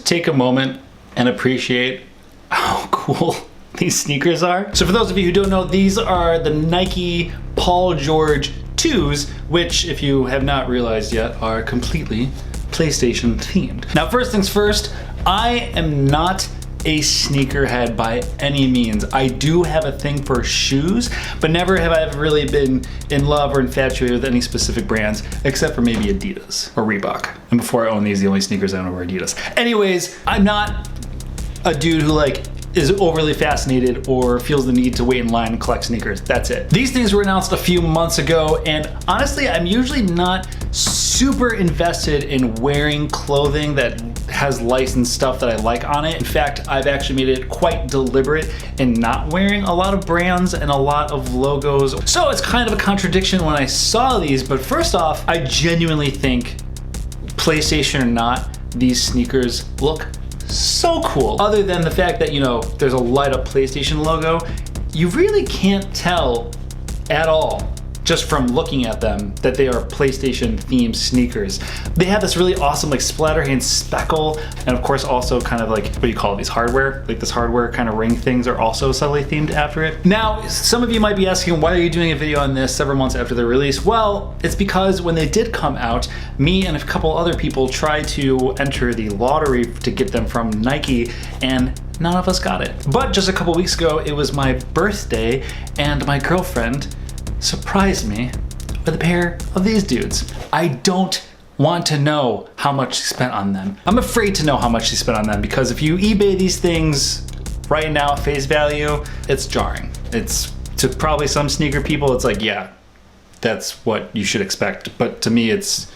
take a moment and appreciate how cool these sneakers are. So for those of you who don't know, these are the Nike Paul George 2s, which, if you have not realized yet, are completely PlayStation themed. Now, first things first, I am not a sneakerhead by any means. I do have a thing for shoes, but never have I ever really been in love or infatuated with any specific brands, except for maybe Adidas or Reebok. And before I own these, the only sneakers I own were Adidas. Anyways, I'm not a dude who is overly fascinated or feels the need to wait in line and collect sneakers. That's it. These things were announced a few months ago, and honestly, I'm usually not super invested in wearing clothing that has licensed stuff that I like on it. In fact, I've actually made it quite deliberate in not wearing a lot of brands and a lot of logos. So it's kind of a contradiction when I saw these, but first off, I genuinely think, PlayStation or not, these sneakers look so cool. Other than the fact that, you know, there's a light up PlayStation logo, you really can't tell at all just from looking at them that they are PlayStation themed sneakers. They have this really awesome splatterhand speckle, and of course also kind of what do you call it, these hardware? This hardware kind of ring things are also subtly themed after it. Now, some of you might be asking, why are you doing a video on this several months after their release? Well, it's because when they did come out, me and a couple other people tried to enter the lottery to get them from Nike, and none of us got it. But just a couple weeks ago, it was my birthday, and my girlfriend surprised me with a pair of these dudes. I don't want to know how much she spent on them. I'm afraid to know how much she spent on them, because if you eBay these things right now at face value, it's jarring. It's, to probably some sneaker people, it's like, yeah, that's what you should expect. But to me, it's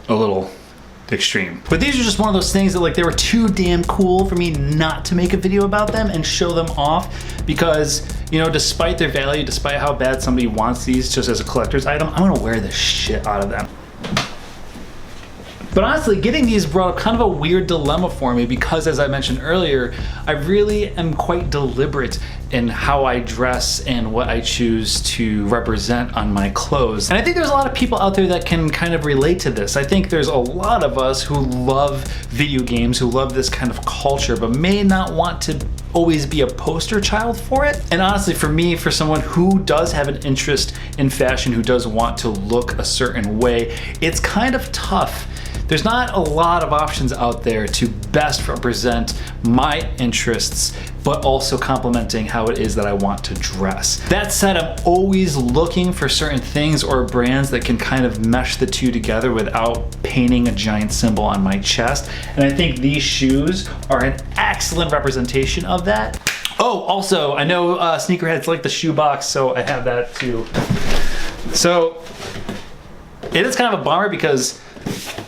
a little extreme. But these are just one of those things that they were too damn cool for me not to make a video about them and show them off, because, you know, despite their value, despite how bad somebody wants these just as a collector's item, I'm gonna wear the shit out of them. But honestly, getting these brought up kind of a weird dilemma for me, because as I mentioned earlier, I really am quite deliberate in how I dress and what I choose to represent on my clothes. And I think there's a lot of people out there that can kind of relate to this. I think there's a lot of us who love video games, who love this kind of culture, but may not want to always be a poster child for it. And honestly, for me, for someone who does have an interest in fashion, who does want to look a certain way, it's kind of tough. There's not a lot of options out there to best represent my interests, but also complementing how it is that I want to dress. That said, I'm always looking for certain things or brands that can kind of mesh the two together without painting a giant symbol on my chest. And I think these shoes are an excellent representation of that. Oh, also, I know sneakerheads like the shoe box, so I have that too. So it is kind of a bummer, because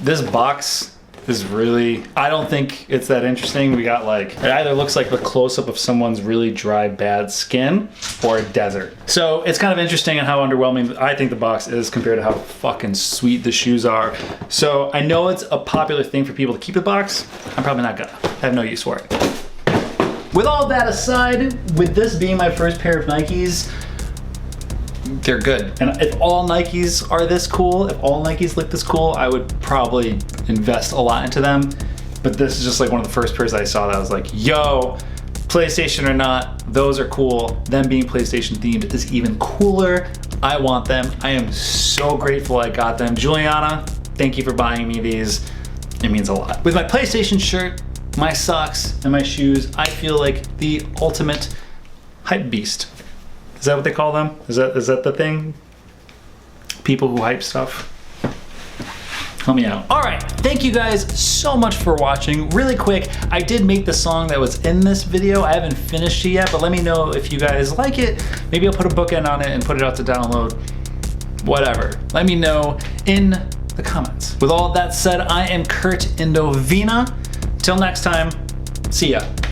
this box is really, I don't think it's that interesting. We got it either looks like the close-up of someone's really dry, bad skin or a desert. So it's kind of interesting in how underwhelming I think the box is compared to how fucking sweet the shoes are. So I know it's a popular thing for people to keep the box. I'm probably not gonna. I have no use for it. With all that aside, with this being my first pair of Nikes, they're good. And if all Nikes are this cool, if all Nikes look this cool, I would probably invest a lot into them. But this is just one of the first pairs I saw that I was like, yo, PlayStation or not, those are cool. Them being PlayStation themed is even cooler. I want them. I am so grateful I got them. Juliana, thank you for buying me these. It means a lot. With my PlayStation shirt, my socks, and my shoes, I feel like the ultimate hype beast. Is that what they call them? Is that the thing? People who hype stuff? Help me out. All right, thank you guys so much for watching. Really quick, I did make the song that was in this video. I haven't finished it yet, but let me know if you guys like it. Maybe I'll put a bookend on it and put it out to download. Whatever. Let me know in the comments. With all that said, I am Kurt Indovina. Till next time, see ya.